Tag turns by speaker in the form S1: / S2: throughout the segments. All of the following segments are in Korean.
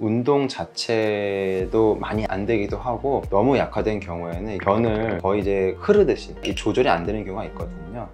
S1: 운동 자체도 많이 안 되기도 하고, 너무 약화된 경우에는 변을 거의 이제 흐르듯이 조절이 안 되는 경우가 있거든요.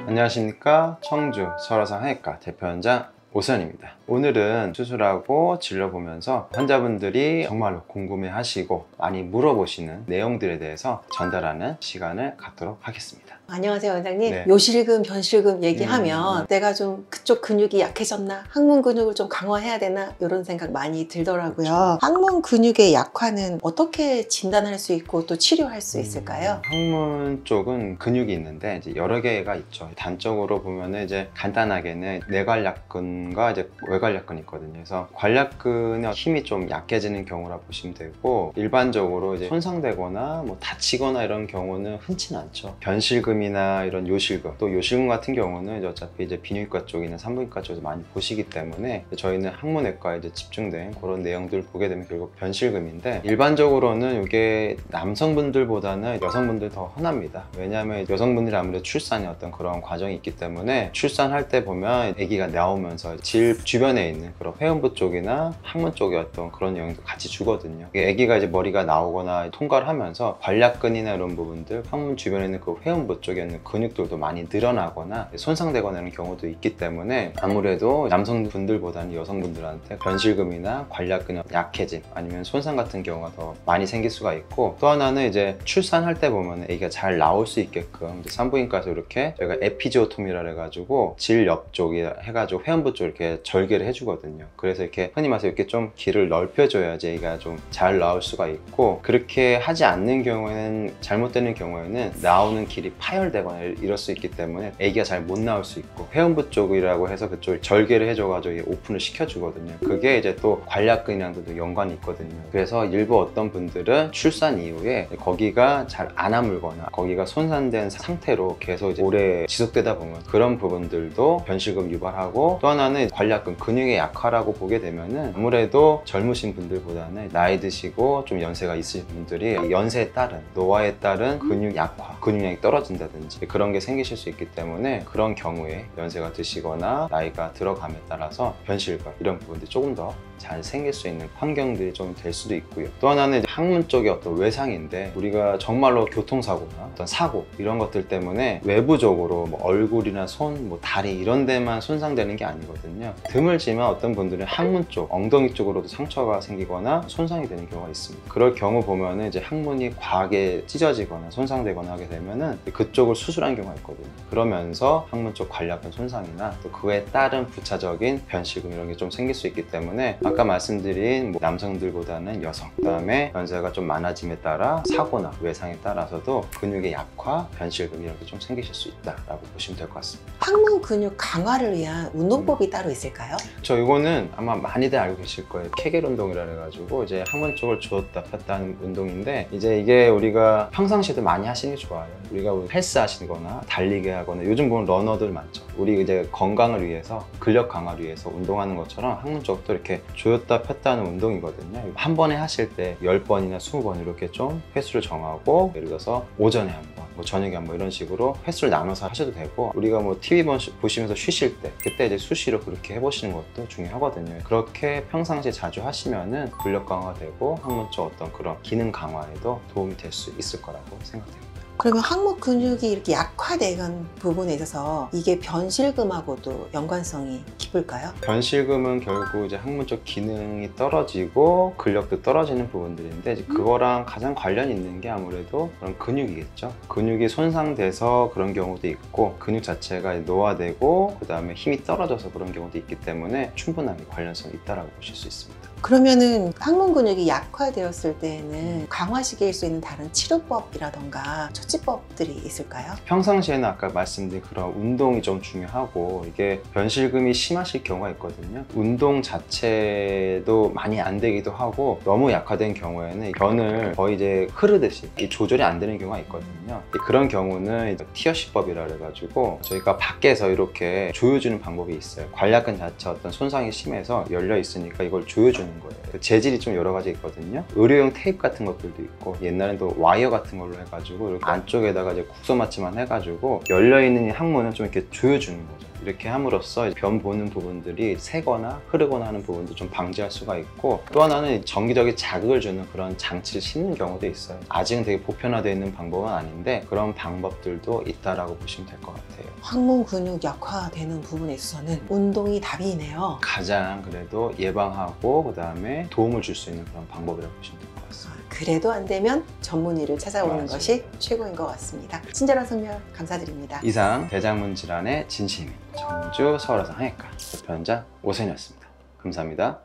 S1: 안녕하십니까, 청주 설화상하의과 대표원장 오선입니다. 오늘은 수술하고 진료보면서 환자분들이 정말로 궁금해하시고 많이 물어보시는 내용들에 대해서 전달하는 시간을 갖도록 하겠습니다.
S2: 안녕하세요, 원장님.
S1: 네.
S2: 요실금, 변실금 얘기하면 내가 좀 그쪽 근육이 약해졌나? 항문 근육을 좀 강화해야 되나? 이런 생각 많이 들더라고요.
S1: 그렇죠.
S2: 항문 근육의 약화는 어떻게 진단할 수 있고 또 치료할 수 있을까요?
S1: 항문 쪽은 근육이 있는데 이제 여러 개가 있죠. 단적으로 보면은 이제 간단하게는 내관략근과 이제 외관략근이 있거든요. 그래서 관략근의 힘이 좀 약해지는 경우라 보시면 되고, 일반적으로 이제 손상되거나 뭐 다치거나 이런 경우는 흔치는 않죠. 변실금이나 이런 요실금, 또 요실금 같은 경우는 어차피 이제 비뇨기과 쪽이나 산부인과 쪽에서 많이 보시기 때문에 저희는 항문외과에 이제 집중된 그런 내용들을 보게 되면 결국 변실금인데, 일반적으로는 이게 남성분들보다는 여성분들 더 흔합니다. 왜냐하면 여성분들이 아무래도 출산의 어떤 그런 과정이 있기 때문에 출산할 때 보면 아기가 나오면서 질 주변에 있는 그런 회음부 쪽이나 항문 쪽의 어떤 그런 영향도 같이 주거든요. 아기가 이제 머리가 나오거나 통과를 하면서 관략근이나 이런 부분들, 항문 주변에 있는 그 회음부 쪽에 있는 근육들도 많이 늘어나거나 손상되거나 하는 경우도 있기 때문에 아무래도 남성분들보다는 여성분들한테 변실금이나 관략근의 약해짐 아니면 손상 같은 경우가 더 많이 생길 수가 있고, 또 하나는 이제 출산할 때 보면 아기가 잘 나올 수 있게끔 산부인과에서 이렇게 저희가 에피지오토미라 해가지고 질 옆쪽에 해가지고 회음부 쪽 이렇게 절개를 해주거든요. 그래서 이렇게 흔히 말해서 이렇게 좀 길을 넓혀줘야지 아기가 좀 잘 나올 수가 있고, 그렇게 하지 않는 경우에는, 잘못되는 경우에는 나오는 길이 파열되거나 이럴 수 있기 때문에 아기가 잘 못 나올 수 있고, 회음부 쪽이라고 해서 그쪽을 절개를 해줘가지고 오픈을 시켜주거든요. 그게 이제 또 관략근이랑도 연관이 있거든요. 그래서 일부 어떤 분들은 출산 이후에 거기가 잘 안 아물거나 거기가 손상된 상태로 계속 이제 오래 지속되다 보면 그런 부분들도 변실금 유발하고, 또 하나는 관략근 근육의 약화라고 보게 되면은 아무래도 젊으신 분들보다는 나이 드시고 좀 연세가 있으신 분들이 연세에 따른, 노화에 따른 근육 약화, 근육량이 떨어진다든지 그런 게 생기실 수 있기 때문에, 그런 경우에 연세가 드시거나 나이가 들어감에 따라서 변실금 이런 부분들이 조금 더 잘 생길 수 있는 환경들이 좀 될 수도 있고요. 또 하나는 항문 쪽의 어떤 외상인데, 우리가 정말로 교통사고나 어떤 사고 이런 것들 때문에 외부적으로 뭐 얼굴이나 손, 뭐 다리 이런 데만 손상되는 게 아니거든요. 드물지만 어떤 분들은 항문 쪽, 엉덩이 쪽으로도 상처가 생기거나 손상이 되는 경우가 있습니다. 그럴 경우 보면은 이제 항문이 과하게 찢어지거나 손상되거나 하게 되면은 그쪽을 수술한 경우가 있거든요. 그러면서 항문 쪽 관략근 손상이나 또 그에 따른 부차적인 변실금 이런 게 좀 생길 수 있기 때문에, 아까 말씀드린 남성들보다는 여성, 그 다음에 연세가 좀 많아짐에 따라 사고나 외상에 따라서도 근육의 약화, 변실금 이런 게 좀 생기실 수 있다라고 보시면 될 것 같습니다.
S2: 항문 근육 강화를 위한 운동법이 따로 있을까요?
S1: 이거는 아마 많이들 알고 계실 거예요. 케겔 운동이라 해가지고 이제 항문 쪽을 주었다 폈다 하는 운동인데, 이제 이게 우리가 평상시에도 많이 하시는 게 좋아요. 우리가 헬스 하시거나 달리기 하거나, 요즘 보면 러너들 많죠. 우리 이제 건강을 위해서, 근력 강화를 위해서 운동하는 것처럼 항문 쪽도 이렇게 조였다 폈다 하는 운동이거든요. 한 번에 하실 때 10번이나 20번 이렇게 좀 횟수를 정하고, 예를 들어서 오전에 한 번, 뭐 저녁에 한 번 이런 식으로 횟수를 나눠서 하셔도 되고, 우리가 뭐 TV 보시면서 쉬실 때 그때 이제 수시로 그렇게 해보시는 것도 중요하거든요. 그렇게 평상시에 자주 하시면은 근력 강화되고 항문 쪽 어떤 그런 기능 강화에도 도움이 될 수 있을 거라고 생각됩니다.
S2: 그러면 항문 근육이 이렇게 약화된 부분에 있어서 이게 변실금하고도 연관성이 깊을까요?
S1: 변실금은 결국 이제 항문 쪽 기능이 떨어지고 근력도 떨어지는 부분들인데, 이제 그거랑 가장 관련이 있는 게 아무래도 그런 근육이겠죠. 근육이 손상돼서 그런 경우도 있고, 근육 자체가 노화되고 그 다음에 힘이 떨어져서 그런 경우도 있기 때문에 충분하게 관련성이 있다고 보실 수 있습니다.
S2: 그러면은 항문 근육이 약화되었을 때에는 강화시킬 수 있는 다른 치료법이라던가 처치법들이 있을까요?
S1: 평상시에는 아까 말씀드린 그런 운동이 좀 중요하고, 이게 변실금이 심하실 경우가 있거든요. 운동 자체도 많이 안 되기도 하고, 너무 약화된 경우에는 변을 거의 이제 흐르듯이 조절이 안 되는 경우가 있거든요. 그런 경우는 티어시법이라 해가지고 저희가 밖에서 이렇게 조여주는 방법이 있어요. 관략근 자체 어떤 손상이 심해서 열려 있으니까 이걸 조여주는 주는 거예요. 그 재질이 좀 여러 가지 있거든요. 의료용 테이프 같은 것들도 있고, 옛날엔 또 와이어 같은 걸로 해가지고 이렇게 안쪽에다가 이제 국소 마취만 해가지고 열려있는 이 항문을 좀 이렇게 조여주는 거죠. 이렇게 함으로써 변 보는 부분들이 새거나 흐르거나 하는 부분도 좀 방지할 수가 있고, 또 하나는 정기적인 자극을 주는 그런 장치를 신는 경우도 있어요. 아직은 되게 보편화되어 있는 방법은 아닌데 그런 방법들도 있다라고 보시면 될 것 같아요.
S2: 항문 근육 약화되는 부분에 있어서는 운동이 답이네요.
S1: 가장 그래도 예방하고 그 다음에 도움을 줄 수 있는 그런 방법이라고 보시면 될 것 같습니다.
S2: 그래도 안 되면 전문의를 찾아오는
S1: 맞아요.
S2: 것이 최고인 것 같습니다. 친절한 설명 감사드립니다.
S1: 이상 대장문 질환의 진심인 청주 서울여성항해과 대표원장 오선이었습니다. 감사합니다.